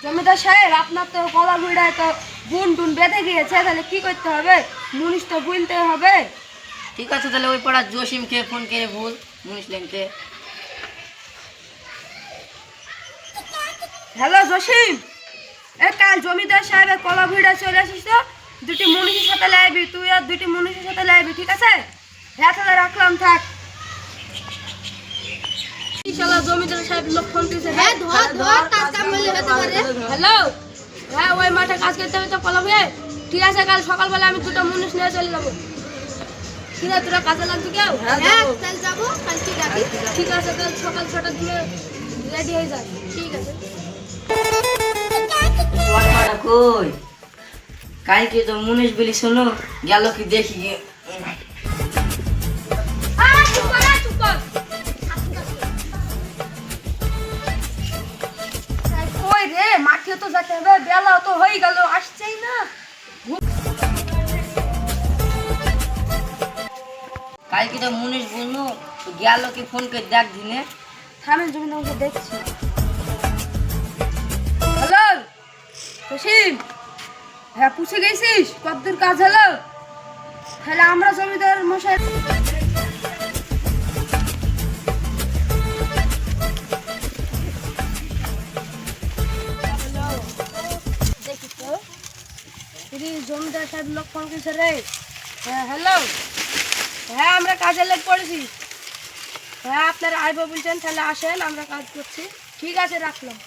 জমিদার সাহেব, আপনার তো কলা ভিড়ায় তো বুন টুন বেঁধে গিয়েছে, তাহলে কি করতে হবে? মুনিশ তো বুনতে হবে। ঠিক আছে, তাহলে ওই পাড়ার জসিমকে ফোন করে বল মুনিশ লেনতে। হ্যালো জসিম, কাল জমিদার সাহেবের কলা ভিড়া চলে আসিস তো, দুটি মুনিশের সাথে লাইবি, তুই আর দুটি মুনিশের সাথে লাইবি, ঠিক আছে? হ্যাঁ তাহলে রাখলাম, থাক। জমিদার সাহেব লোক ফোন দিয়েছে। হ্যালো, হ্যাঁ ওই মাঠে কাজ করতে হবে তো কলা ভিড়ে। ঠিক আছে, কাল সকালবেলা আমি দুটো মুনিশ নিয়ে চলে যাবো। ঠিক আছে, তোরা কাজে লাগবি কেউ? ঠিক আছে, কাল সকাল 6টার দিকে রেডি হয়ে যায়। ঠিক আছে। কই কালকে তো মুনিশ বলি শোনো গেল কি দেখি গিয়ে। কই রে, মাঠে তো যেতে হবে, বেলা তো হয়ে গেল, আসছেই না। কালকে তো মুনিশ বললো গেল কি ফোন করে দেখ দিনে। থামেন জমিদার, দেখছি। হ্যালো জসিম, হ্যাঁ পুষে গেছিস? কতদূর কাজ হলো? তাহলে আমরা জমিদার মশাই দেখি তো। জমিদার সাহেব লোক ফোন করেছে রে। হ্যাঁ হ্যালো, হ্যাঁ আমরা কাজে লেগে পড়েছি। হ্যাঁ আপনারা আইব বলছেন, তাহলে আসেন, আমরা কাজ করছি। ঠিক আছে, রাখলাম।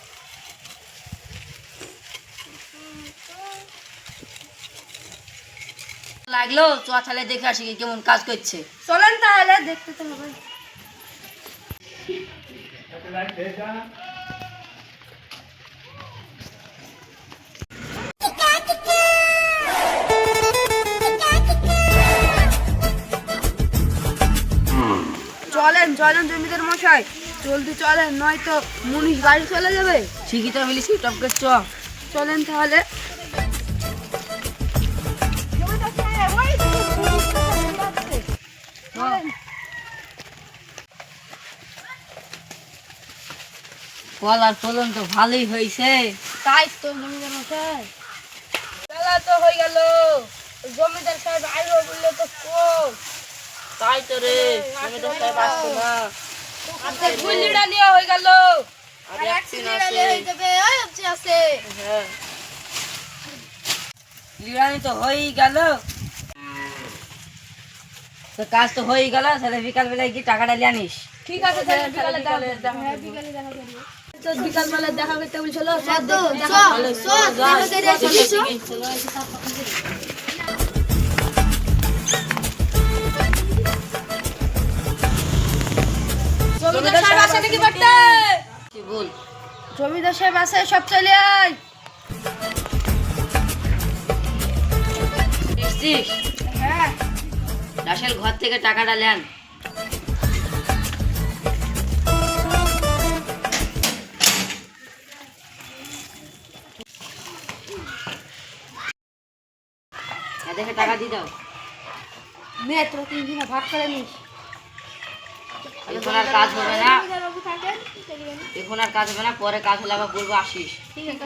লাগলো চ তাহলে দেখে আসি কেমন কাজ করছে। চলেন তাহলে, দেখতে তো হবে। চলেন চলেন জমিদার মশাই, জলদি চলেন, নয়তো মুনিশ বাড়ি চলে যাবে। ঠিকই তো বলিস, টপকে চ। চলেন তাহলে। কলার ফলন তো ভালোই হয়েছে। তাই তো জমিদার মশাই, বেলা তো হয়ে গেল, জমিদার সাহেব আইব বললে তো কম। তাই তো রে, জমিদার সাহেব আসতো না। আপনার গুলিটা নিয়ে হয়ে গেল। আর একদিন আছে। হ্যাঁ, লিড়ানি তো হয়েই গেল। তো কাজ তো হয়ে গেল, তাহলে বিকাল বেলায় কি টাকাটা নিয়ে আনিস। ঠিক আছে, তাহলে বিকালে দেখা করবো। তো বিকালবেলা দেখা করতে বলছিল। জমিদার সাহেব আসে নাকি বাড়িতে? বল। জমিদার সাহেব আসে, সব চলে আয়। দেখছিস হ্যাঁ রাসেল ঘর থেকে টাকাটা নেন। দেখে টাকা দিয়ে দাও। নে তোরা 3 দিনে ভাগ করে নিস। এখন আর কাজ হবে না, এখন আর কাজ হবে না, পরে কাজ হলে আবার বলবো আসিস। ঠিক আছে।